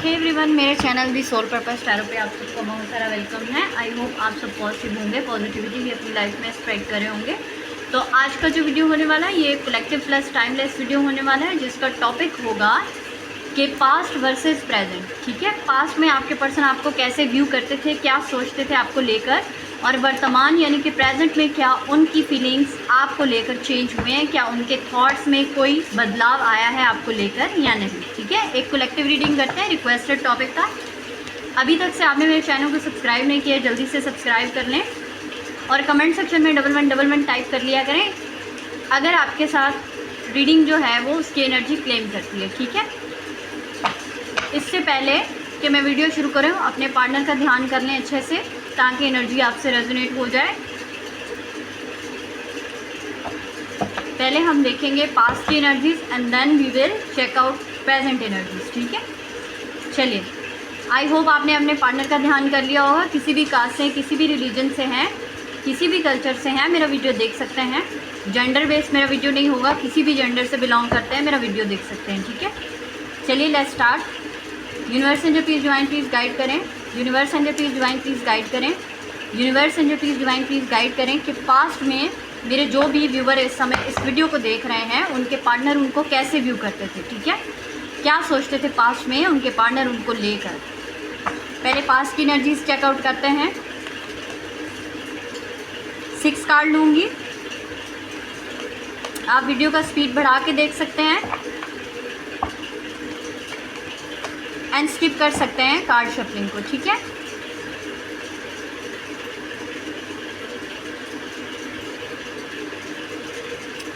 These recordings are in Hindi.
हे एवरीवन, मेरे चैनल दी सोल पर्पस टैरो पे आप सबको बहुत सारा वेलकम है। आई होप आप सब पॉजिटिव होंगे, पॉजिटिविटी भी अपनी लाइफ में स्प्रेड करे होंगे। तो आज का जो वीडियो होने वाला है ये कलेक्टिव प्लस टाइमलेस वीडियो होने वाला है, जिसका टॉपिक होगा कि पास्ट वर्सेस प्रेजेंट। ठीक है, पास्ट में आपके पर्सन आपको कैसे व्यू करते थे, क्या सोचते थे आपको लेकर, और वर्तमान यानी कि प्रेजेंट में क्या उनकी फीलिंग्स आपको लेकर चेंज हुए हैं, क्या उनके थॉट्स में कोई बदलाव आया है आपको लेकर या नहीं। ठीक है, एक कलेक्टिव रीडिंग करते हैं, रिक्वेस्टेड टॉपिक था। अभी तक से आपने मेरे चैनल को सब्सक्राइब नहीं किया, जल्दी से सब्सक्राइब कर लें और कमेंट सेक्शन में 1111 टाइप कर लिया करें अगर आपके साथ रीडिंग जो है वो उसकी एनर्जी क्लेम करती है। ठीक है, इससे पहले कि मैं वीडियो शुरू करूँ, अपने पार्टनर का ध्यान कर लें अच्छे से, ताकि एनर्जी आपसे रेजोनेट हो जाए। पहले हम देखेंगे पास्ट की energies and then we will check out present energies. ठीक है, चलिए, आई होप आपने अपने पार्टनर का ध्यान कर लिया होगा। किसी भी कास्ट से, किसी भी रिलीजन से हैं, किसी भी कल्चर से हैं, मेरा वीडियो देख सकते हैं। जेंडर बेस्ड मेरा वीडियो नहीं होगा, किसी भी जेंडर से बिलोंग करते हैं मेरा वीडियो देख सकते हैं। ठीक है, चलिए let's start. Universe angel please divine please guide करें, universe angel please divine please guide करें, universe angel please divine please guide करें कि पास्ट में मेरे जो भी व्यूवर इस समय इस वीडियो को देख रहे हैं, उनके पार्टनर उनको कैसे व्यू करते थे। ठीक है, क्या सोचते थे पास्ट में उनके पार्टनर उनको लेकर। पहले पास्ट की एनर्जीज चेकआउट करते हैं। 6 कार्ड लूँगी, आप वीडियो का स्पीड बढ़ा के देख सकते हैं एंड स्किप कर सकते हैं कार्ड शफलिंग को। ठीक है,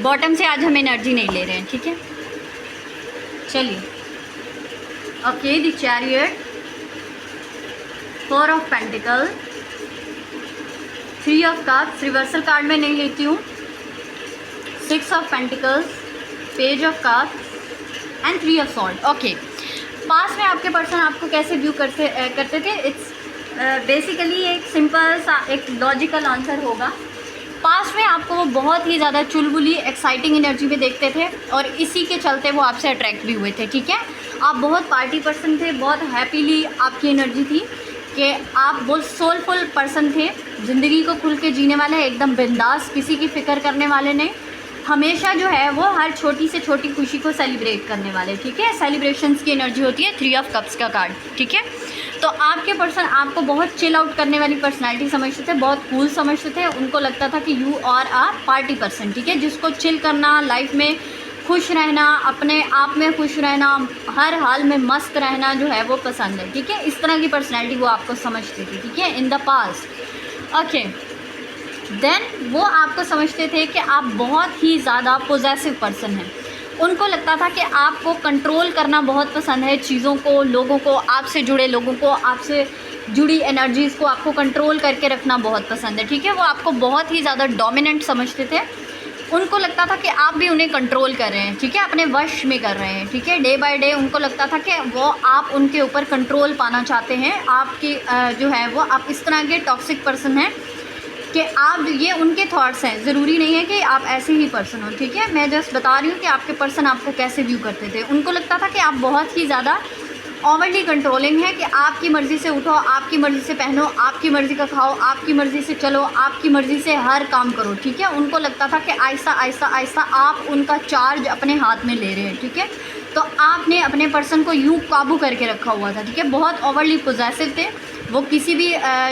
बॉटम से आज हम एनर्जी नहीं ले रहे हैं। ठीक है, चलिए। Okay, the chariot, 4 of pentacle, 3 of cups, reversal card में नहीं लेती हूँ, 6 of pentacles, page of cups and 3 of sword. Okay, past में आपके पर्सन आपको कैसे व्यू करते थे। इट्स बेसिकली एक सिंपल सा एक लॉजिकल आंसर होगा। पास्ट में आपको वो बहुत ही ज़्यादा चुलबुली एक्साइटिंग एनर्जी में देखते थे और इसी के चलते वो आपसे अट्रैक्ट भी हुए थे। ठीक है, आप बहुत पार्टी पर्सन थे, बहुत हैप्पीली आपकी एनर्जी थी कि आप बहुत सोलफुल पर्सन थे, ज़िंदगी को खुल के जीने वाले, एकदम बिंदास, किसी की फ़िक्र करने वाले नहीं, हमेशा जो है वो हर छोटी से छोटी खुशी को सेलिब्रेट करने वाले। ठीक है, सेलिब्रेशंस की एनर्जी होती है 3 ऑफ कप्स का कार्ड। ठीक है, तो आपके पर्सन आपको बहुत चिल आउट करने वाली पर्सनालिटी समझते थे, बहुत कूल समझते थे। उनको लगता था कि you are a party person. ठीक है, जिसको चिल करना, लाइफ में खुश रहना, अपने आप में खुश रहना, हर हाल में मस्त रहना जो है वो पसंद है। ठीक है, इस तरह की पर्सनैलिटी वो आपको समझती थी। ठीक है, in the past. Okay, then वो आपको समझते थे कि आप बहुत ही ज़्यादा पॉजेसिव पर्सन हैं। उनको लगता था कि आपको कंट्रोल करना बहुत पसंद है, चीज़ों को, लोगों को, आपसे जुड़े लोगों को, आपसे जुड़ी एनर्जीज़ को आपको कंट्रोल करके रखना बहुत पसंद है। ठीक है, वो आपको बहुत ही ज़्यादा डोमिनेंट समझते थे। उनको लगता था कि आप भी उन्हें कंट्रोल कर रहे हैं। ठीक है, अपने वश में कर रहे हैं। ठीक है, डे बाय डे उनको लगता था कि वो आप उनके ऊपर कंट्रोल पाना चाहते हैं। आपकी जो है वो आप इस तरह के टॉक्सिक पर्सन हैं कि आप, ये उनके थॉट्स हैं, ज़रूरी नहीं है कि आप ऐसे ही पर्सन हो। ठीक है, मैं जस्ट बता रही हूँ कि आपके पर्सन आपको कैसे व्यू करते थे। उनको लगता था कि आप बहुत ही ज़्यादा ओवरली कंट्रोलिंग है, कि आपकी मर्ज़ी से उठो, आपकी मर्ज़ी से पहनो, आपकी मर्ज़ी का खाओ, आपकी मर्ज़ी से चलो, आपकी मर्ज़ी से हर काम करो। ठीक है, उनको लगता था कि आहिस्ता आहिस्ता आहिस्ता आप उनका चार्ज अपने हाथ में ले रहे हैं। ठीक है, तो आपने अपने पर्सन को यूँ काबू करके रखा हुआ था। ठीक है, बहुत ओवरली पॉजेसिव थे वो। किसी भी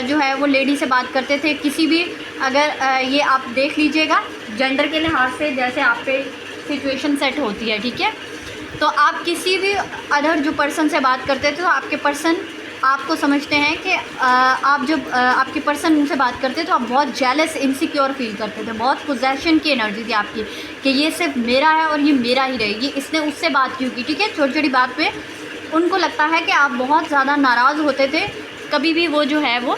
जो है वो लेडी से बात करते थे, किसी भी, अगर ये आप देख लीजिएगा जेंडर के लिहाज से जैसे आप पे सिचुएशन सेट होती है। ठीक है, तो आप किसी भी अदर जो पर्सन से बात करते थे तो आपके पर्सन आपको समझते हैं कि आप जब आपके पर्सन उनसे बात करते तो आप बहुत जेलस, इनसिक्योर फील करते थे। बहुत पोजेशन की एनर्जी थी आपकी कि ये सिर्फ मेरा है और ये मेरा ही रहेगी, इसने उससे बात क्यों की। ठीक है, छोटी छोटी बात पे उनको लगता है कि आप बहुत ज़्यादा नाराज़ होते थे। कभी भी वो जो है वो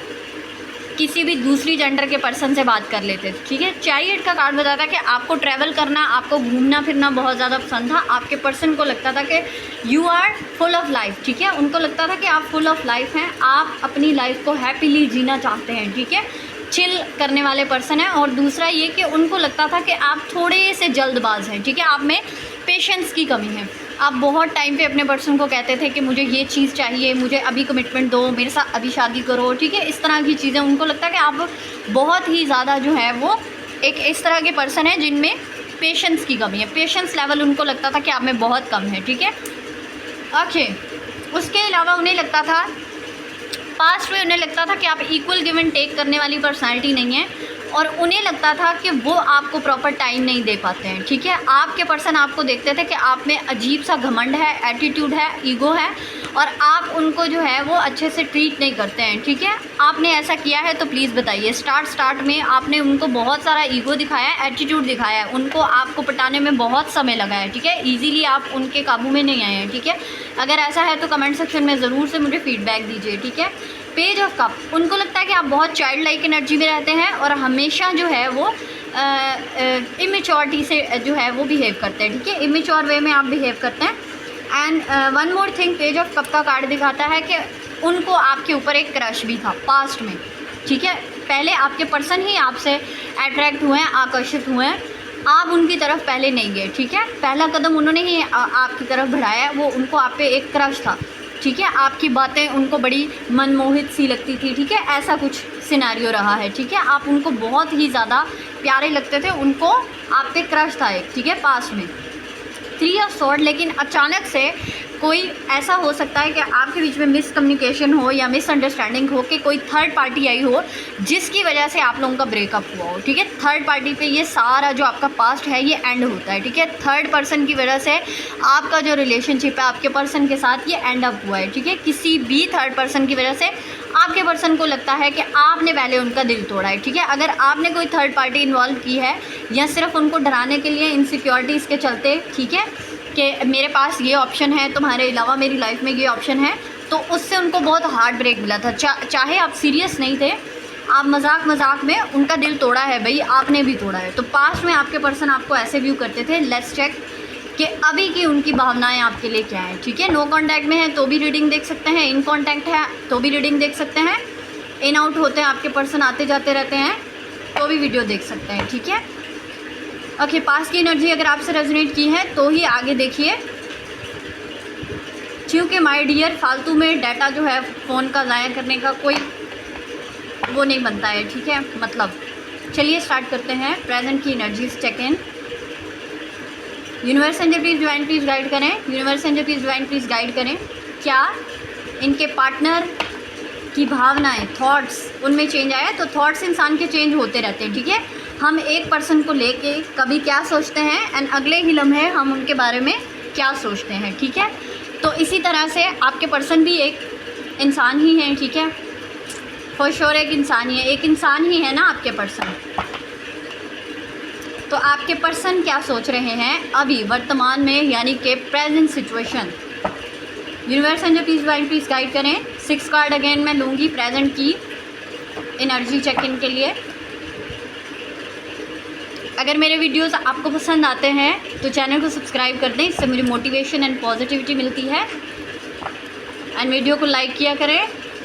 किसी भी दूसरी जेंडर के पर्सन से बात कर लेते थे। ठीक है, चैरियट का कार्ड बताता है कि आपको ट्रैवल करना, आपको घूमना फिरना बहुत ज़्यादा पसंद था। आपके पर्सन को लगता था कि you are full of life. ठीक है, उनको लगता था कि आप फुल ऑफ लाइफ हैं, आप अपनी लाइफ को हैप्पीली जीना चाहते हैं। ठीक है, चिल करने वाले पर्सन हैं। और दूसरा ये कि उनको लगता था कि आप थोड़े से जल्दबाज हैं। ठीक है, आप में पेशेंस की कमी है। आप बहुत टाइम पे अपने पर्सन को कहते थे कि मुझे ये चीज़ चाहिए, मुझे अभी कमिटमेंट दो, मेरे साथ अभी शादी करो, ठीक है, इस तरह की चीज़ें। उनको लगता है कि आप बहुत ही ज़्यादा जो है वो एक इस तरह के पर्सन है जिनमें पेशेंस की कमी है। पेशेंस लेवल उनको लगता था कि आप में बहुत कम है, ठीक है। ओके, उसके अलावा उन्हें लगता था, पास्ट में उन्हें लगता था कि आप इक्वल गिव एंड टेक करने वाली पर्सनालिटी नहीं है, और उन्हें लगता था कि वो आपको प्रॉपर टाइम नहीं दे पाते हैं, ठीक है। आपके पर्सन आपको देखते थे कि आप में अजीब सा घमंड है, एटीट्यूड है, ईगो है, और आप उनको जो है वो अच्छे से ट्रीट नहीं करते हैं, ठीक है। आपने ऐसा किया है तो प्लीज़ बताइए। स्टार्ट में आपने उनको बहुत सारा ईगो दिखाया है, एटीट्यूड दिखाया है, उनको आपको पटाने में बहुत समय लगा है, ठीक है। ईजीली आप उनके काबू में नहीं आए हैं, ठीक है। अगर ऐसा है तो कमेंट सेक्शन में ज़रूर से मुझे फीडबैक दीजिए, ठीक है। पेज ऑफ कप, उनको लगता है कि आप बहुत चाइल्ड लाइक एनर्जी में रहते हैं और हमेशा जो है वो इमेच्योरिटी से जो है वो बिहेव करते हैं, ठीक है। इमेच्योर वे में आप बिहेव करते हैं। And one more thing, page of cup का कार्ड दिखाता है कि उनको आपके ऊपर एक क्रश भी था पास्ट में, ठीक है। पहले आपके पर्सन ही आपसे अट्रैक्ट हुए हैं, आकर्षित हुए हैं, आप उनकी तरफ पहले नहीं गए, ठीक है। पहला कदम उन्होंने ही आपकी तरफ बढ़ाया, वो उनको आप पे एक क्रश था, ठीक है। आपकी बातें उनको बड़ी मनमोहित सी लगती थी, ठीक है। ऐसा कुछ सिनेरियो रहा है, ठीक है। आप उनको बहुत ही ज़्यादा प्यारे लगते थे, उनको आप पे क्रश था एक, ठीक है, पास्ट में। 3 ऑफ स्वॉर्ड, लेकिन अचानक से कोई ऐसा हो सकता है कि आपके बीच में मिसकम्युनिकेशन हो या मिसअंडरस्टैंडिंग हो, कि कोई थर्ड पार्टी आई हो जिसकी वजह से आप लोगों का ब्रेकअप हुआ हो, ठीक है। थर्ड पार्टी पे ये सारा जो आपका पास्ट है ये एंड होता है, ठीक है। थर्ड पर्सन की वजह से आपका जो रिलेशनशिप है आपके पर्सन के साथ ये एंड अप हुआ है, ठीक है। किसी भी थर्ड पर्सन की वजह से आपके पर्सन को लगता है कि आपने पहले उनका दिल तोड़ा है, ठीक है। अगर आपने कोई थर्ड पार्टी इन्वॉल्व की है या सिर्फ उनको डराने के लिए, इनसिक्योरिटीज़ के चलते, ठीक है, कि मेरे पास ये ऑप्शन है, तुम्हारे अलावा मेरी लाइफ में ये ऑप्शन है, तो उससे उनको बहुत हार्ट ब्रेक मिला था। चाहे आप सीरियस नहीं थे, आप मजाक में उनका दिल तोड़ा है, भाई आपने भी तोड़ा है। तो पास्ट में आपके पर्सन आपको ऐसे व्यू करते थे। लेट्स चेक कि अभी की उनकी भावनाएं आपके लिए क्या है, ठीक है। नो कॉन्टैक्ट में है तो भी रीडिंग देख सकते हैं, इन कॉन्टैक्ट है तो भी रीडिंग देख सकते हैं, इन आउट होते हैं आपके पर्सन, आते जाते रहते हैं तो भी वीडियो देख सकते हैं, ठीक है। ओके, पास की एनर्जी अगर आपसे रेजोनेट की है तो ही आगे देखिए, क्योंकि माय डियर फालतू में डाटा जो है फ़ोन का ज़ाया करने का कोई वो नहीं बनता है, ठीक है। मतलब चलिए स्टार्ट करते हैं। प्रेजेंट की energies check in. Universe angel please divine please guide करें, universe angel please divine please guide करें। क्या इनके पार्टनर की भावनाएं, थॉट्स, उनमें चेंज आया? तो थॉट्स इंसान के चेंज होते रहते हैं, ठीक है। हम एक पर्सन को लेके कभी क्या सोचते हैं एंड अगले ही लम्हे हम उनके बारे में क्या सोचते हैं, ठीक है। तो इसी तरह से आपके पर्सन भी एक इंसान ही हैं, ठीक है। फॉर श्योर एक इंसान ही है, एक इंसान ही है ना आपके पर्सन। तो आपके पर्सन क्या सोच रहे हैं अभी वर्तमान में, यानी कि present situation. Universe angel please divine please guide करें। 6 कार्ड अगेन मैं लूँगी प्रेजेंट की एनर्जी चेक इन के लिए। अगर मेरे वीडियोस आपको पसंद आते हैं तो चैनल को सब्सक्राइब कर दें, इससे मुझे मोटिवेशन एंड पॉजिटिविटी मिलती है। एंड वीडियो को लाइक किया करें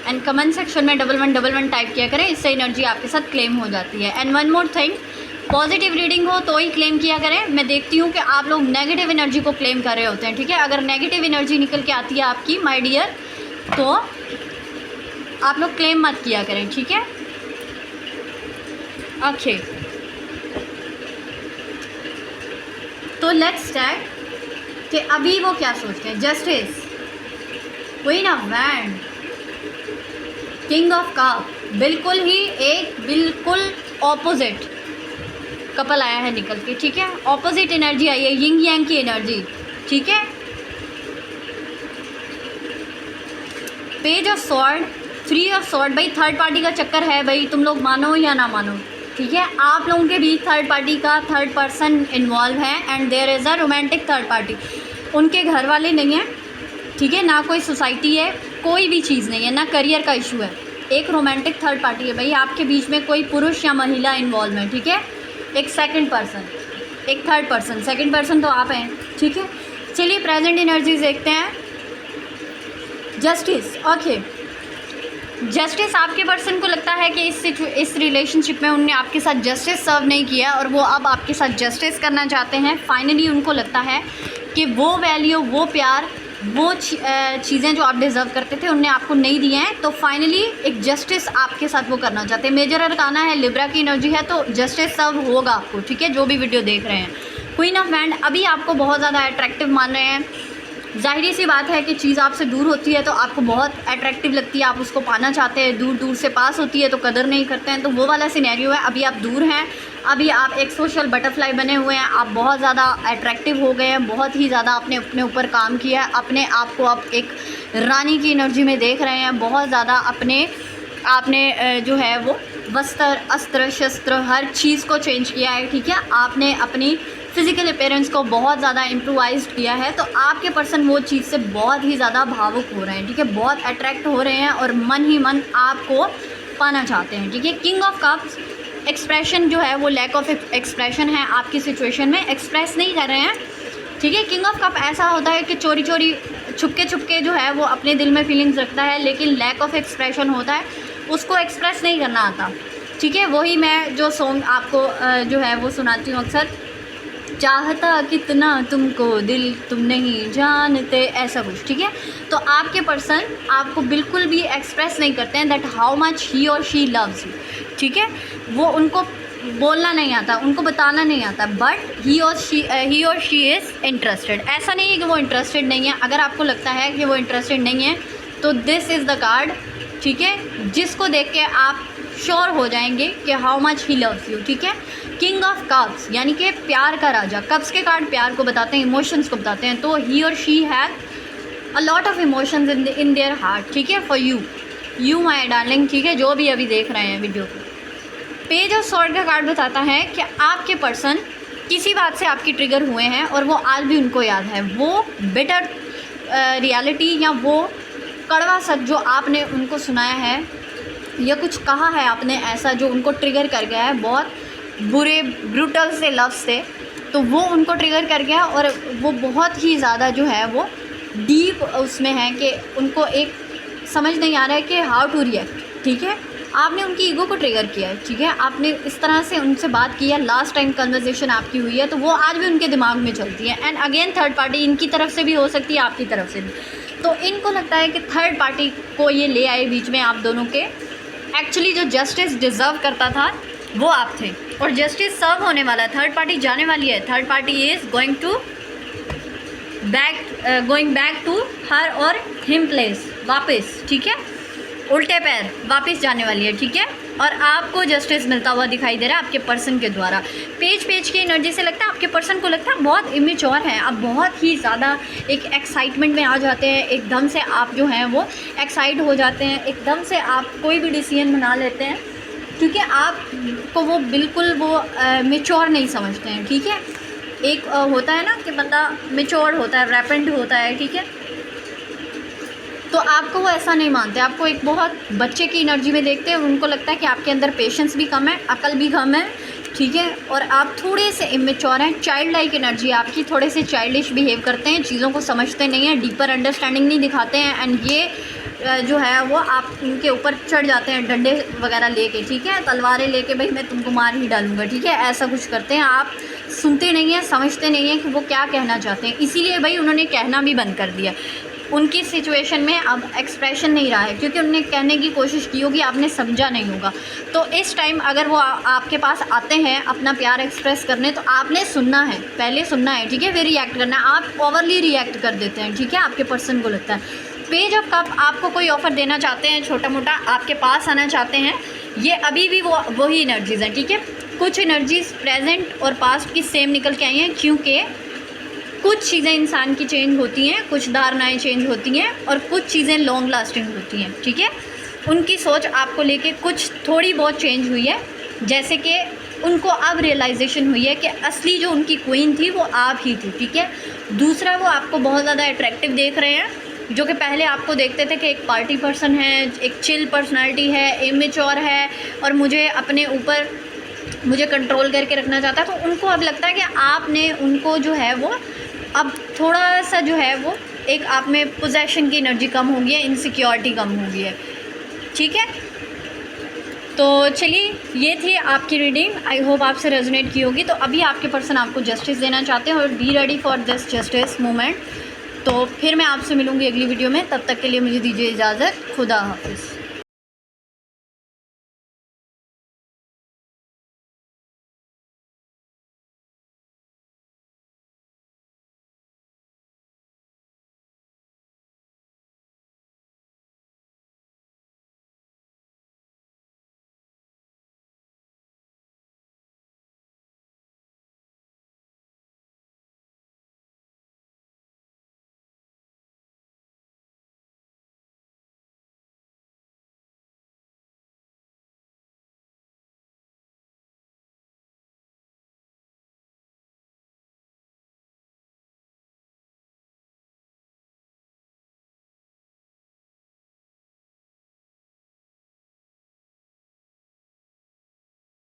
एंड कमेंट सेक्शन में 1111 टाइप किया करें, इससे एनर्जी आपके साथ क्लेम हो जाती है। And one more thing, positive reading हो तो ही क्लेम किया करें। मैं देखती हूँ कि आप लोग नेगेटिव एनर्जी को क्लेम कर रहे होते हैं, ठीक है। अगर नेगेटिव एनर्जी निकल के आती है आपकी माय डियर, तो आप लोग क्लेम मत किया करें, ठीक है। ओके, तो लेट्स चेक कि अभी वो क्या सोचते हैं। Justice, queen of wand, king of cup, बिल्कुल ही एक बिल्कुल ऑपोजिट कपल आया है निकल के, ठीक है। ऑपोजिट एनर्जी आई है, यिंग यांग की एनर्जी, ठीक है। Page of sword, 3 of sword, भाई थर्ड पार्टी का चक्कर है, भाई तुम लोग मानो या ना मानो, ठीक है। आप लोगों के बीच थर्ड पार्टी का थर्ड पर्सन इन्वॉल्व है and there is a romantic third party. उनके घर वाले नहीं हैं, ठीक है, ना कोई सोसाइटी है, कोई भी चीज़ नहीं है, ना करियर का इशू है, एक रोमांटिक थर्ड पार्टी है। भाई आपके बीच में कोई पुरुष या महिला इन्वॉल्व है, ठीक है। एक सेकंड पर्सन, एक थर्ड पर्सन, सेकंड पर्सन तो आप हैं, ठीक है। चलिए प्रेजेंट एनर्जीज देखते हैं। जस्टिस, ओके, जस्टिस, आपके पर्सन को लगता है कि इस रिलेशनशिप में उन्होंने आपके साथ जस्टिस सर्व नहीं किया और वो अब आपके साथ जस्टिस करना चाहते हैं। फाइनली उनको लगता है कि वो वैल्यू, वो प्यार, वो चीज़ें जो आप डिज़र्व करते थे उनने आपको नहीं दिए हैं। तो फाइनली एक जस्टिस आपके साथ वो करना चाहते हैं। मेजर अरकाना है, लिब्रा की एनर्जी है, तो जस्टिस सब होगा आपको, ठीक है, जो भी वीडियो देख रहे हैं। क्वीन ऑफ वैंड अभी आपको बहुत ज़्यादा अट्रैक्टिव मान रहे हैं। ज़ाहिरी सी बात है कि चीज़ आपसे दूर होती है तो आपको बहुत अट्रैक्टिव लगती है, आप उसको पाना चाहते हैं। दूर दूर से पास होती है तो कदर नहीं करते हैं, तो वो वाला सिनेरियो है। अभी आप दूर हैं, अभी आप एक सोशल बटरफ्लाई बने हुए हैं, आप बहुत ज़्यादा अट्रैक्टिव हो गए हैं, बहुत ही ज़्यादा आपने अपने ऊपर काम किया है, अपने आप को आप एक रानी की एनर्जी में देख रहे हैं। बहुत ज़्यादा आपने जो है वो वस्त्र, अस्त्र, शस्त्र, हर चीज़ को चेंज किया है, ठीक है। आपने अपनी फिज़िकल अपीयरेंस को बहुत ज़्यादा इम्प्रूवाइज्ड किया है। तो आपके पर्सन वो चीज़ से बहुत ही ज़्यादा भावुक हो रहे हैं, ठीक है, बहुत अट्रैक्ट हो रहे हैं और मन ही मन आपको पाना चाहते हैं, ठीक है। किंग ऑफ कप्स एक्सप्रेशन जो है वो लैक ऑफ एक्सप्रेशन है आपकी सिचुएशन में, एक्सप्रेस नहीं कर रहे हैं, ठीक है। किंग ऑफ कप ऐसा होता है कि चोरी चोरी छुपके जो है वो अपने दिल में फीलिंग्स रखता है, लेकिन लैक ऑफ एक्सप्रेशन होता है, उसको एक्सप्रेस नहीं करना आता, ठीक है। वही मैं जो सॉन्ग आपको जो है वो सुनाती हूँ अक्सर, चाहता कितना तुमको दिल तुम नहीं जानते, ऐसा कुछ, ठीक है। तो आपके पर्सन आपको बिल्कुल भी एक्सप्रेस नहीं करते हैं दैट हाउ मच ही और शी लव्स यू, ठीक है। वो उनको बोलना नहीं आता, उनको बताना नहीं आता, बट ही और शी इज़ इंटरेस्टेड। ऐसा नहीं है कि वो इंटरेस्टेड नहीं है। अगर आपको लगता है कि वो इंटरेस्टेड नहीं है तो दिस इज़ द कार्ड, ठीक है, जिसको देख के आप श्योर हो जाएंगे कि how much he loves you, ठीक है। किंग ऑफ कप्स यानी कि प्यार का राजा। कप्स के कार्ड प्यार को बताते हैं, इमोशंस को बताते हैं। तो ही और she have a lot of emotions in their heart, ठीक है, फॉर यू माय डार्लिंग, ठीक है, जो भी अभी देख रहे हैं वीडियो को। पेज ऑफ स्वॉर्ड का कार्ड बताता है कि आपके पर्सन किसी बात से आपकी ट्रिगर हुए हैं और वो आज भी उनको याद है। वो बेटर रियलिटी या वो कड़वा सच जो आपने उनको सुनाया है या कुछ कहा है आपने ऐसा जो उनको ट्रिगर कर गया है, बहुत बुरे ब्रूटल से लव से, तो वो उनको ट्रिगर कर गया और वो बहुत ही ज़्यादा जो है वो डीप उसमें है कि उनको एक समझ नहीं आ रहा है कि हाउ टू रिएक्ट, ठीक है। आपने उनकी ईगो को ट्रिगर किया है, ठीक है, आपने इस तरह से उनसे बात की है, लास्ट टाइम कन्वर्सेशन आपकी हुई है, तो वो आज भी उनके दिमाग में चलती है। एंड अगेन थर्ड पार्टी इनकी तरफ से भी हो सकती है, आपकी तरफ से भी। तो इनको लगता है कि थर्ड पार्टी को ये ले आए बीच में आप दोनों के। एक्चुअली जो जस्टिस डिज़र्व करता था वो आप थे और जस्टिस सर्व होने वाला है, थर्ड पार्टी जाने वाली है। Third party is going back to her और हिम प्लेस, वापस, ठीक है, उल्टे पैर वापस जाने वाली है, ठीक है। और आपको जस्टिस मिलता हुआ दिखाई दे रहा है आपके पर्सन के द्वारा। पेज की एनर्जी से लगता है आपके पर्सन को लगता है बहुत इमेच्योर हैं, आप बहुत ही ज़्यादा एक एक्साइटमेंट में आ जाते हैं, एकदम से आप जो हैं वो एक्साइट हो जाते हैं, एकदम से आप कोई भी डिसीजन बना लेते हैं, क्योंकि आपको वो बिल्कुल वो मेच्योर नहीं समझते हैं, ठीक है। एक होता है ना कि बंदा मेच्योर होता है, रैपेंड होता है, ठीक है, तो आपको वो ऐसा नहीं मानते, आपको एक बहुत बच्चे की एनर्जी में देखते हैं। उनको लगता है कि आपके अंदर पेशेंस भी कम है, अकल भी कम है, ठीक है, और आप थोड़े से इमेच्योर हैं, चाइल्ड लाइक एनर्जी आपकी, थोड़े से चाइल्डिश बिहेव करते हैं, चीज़ों को समझते नहीं हैं, डीपर अंडरस्टैंडिंग नहीं दिखाते हैं। एंड ये जो है वो आप उनके ऊपर चढ़ जाते हैं डंडे वगैरह लेके, ठीक है, तलवारें लेके, भाई मैं तुमको मार ही डालूंगा, ठीक है, ऐसा कुछ करते हैं। आप सुनते नहीं हैं, समझते नहीं हैं कि वो क्या कहना चाहते हैं, इसीलिए भाई उन्होंने कहना भी बंद कर दिया। उनकी सिचुएशन में अब एक्सप्रेशन नहीं रहा है, क्योंकि उन्होंने कहने की कोशिश की होगी, आपने समझा नहीं होगा। तो इस टाइम अगर वो आपके पास आते हैं अपना प्यार एक्सप्रेस करने, तो आपने सुनना है, पहले सुनना है, ठीक है, फिर रिएक्ट करना है। आप ओवरली रिएक्ट कर देते हैं, ठीक है, आपके पर्सन को लगता है। पेज ऑफ कप आपको कोई ऑफ़र देना चाहते हैं, छोटा मोटा आपके पास आना चाहते हैं, ये अभी भी वही एनर्जीज़ हैं, ठीक है। कुछ एनर्जीज़ प्रेजेंट और पास्ट की सेम निकल के आई हैं, क्योंकि कुछ चीज़ें इंसान की चेंज होती हैं, कुछ धारणाएँ चेंज होती हैं और कुछ चीज़ें लॉन्ग लास्टिंग होती हैं, ठीक है। उनकी सोच आपको लेके कुछ थोड़ी बहुत चेंज हुई है, जैसे कि उनको अब रियलाइजेशन हुई है कि असली जो उनकी क्वीन थी वो आप ही थी, ठीक है। दूसरा, वो आपको बहुत ज़्यादा अट्रैक्टिव देख रहे हैं, जो कि पहले आपको देखते थे कि एक पार्टी पर्सन है, एक चिल पर्सनालिटी है, इमेच्योर है और मुझे अपने ऊपर मुझे कंट्रोल करके रखना चाहता है। तो उनको अब लगता है कि आपने उनको जो है वो अब थोड़ा सा जो है वो एक आप में पोजेशन की एनर्जी कम हो गई है, इनसिक्योरिटी कम हो गई है, ठीक है। तो चलिए, ये थी आपकी रीडिंग। आई होप आपसे रेजोनेट की होगी। तो अभी आपके पर्सन आपको जस्टिस देना चाहते हैं और be ready for this justice movement. तो फिर मैं आपसे मिलूँगी अगली वीडियो में। तब तक के लिए मुझे दीजिए इजाज़त। खुदा हाफिज़।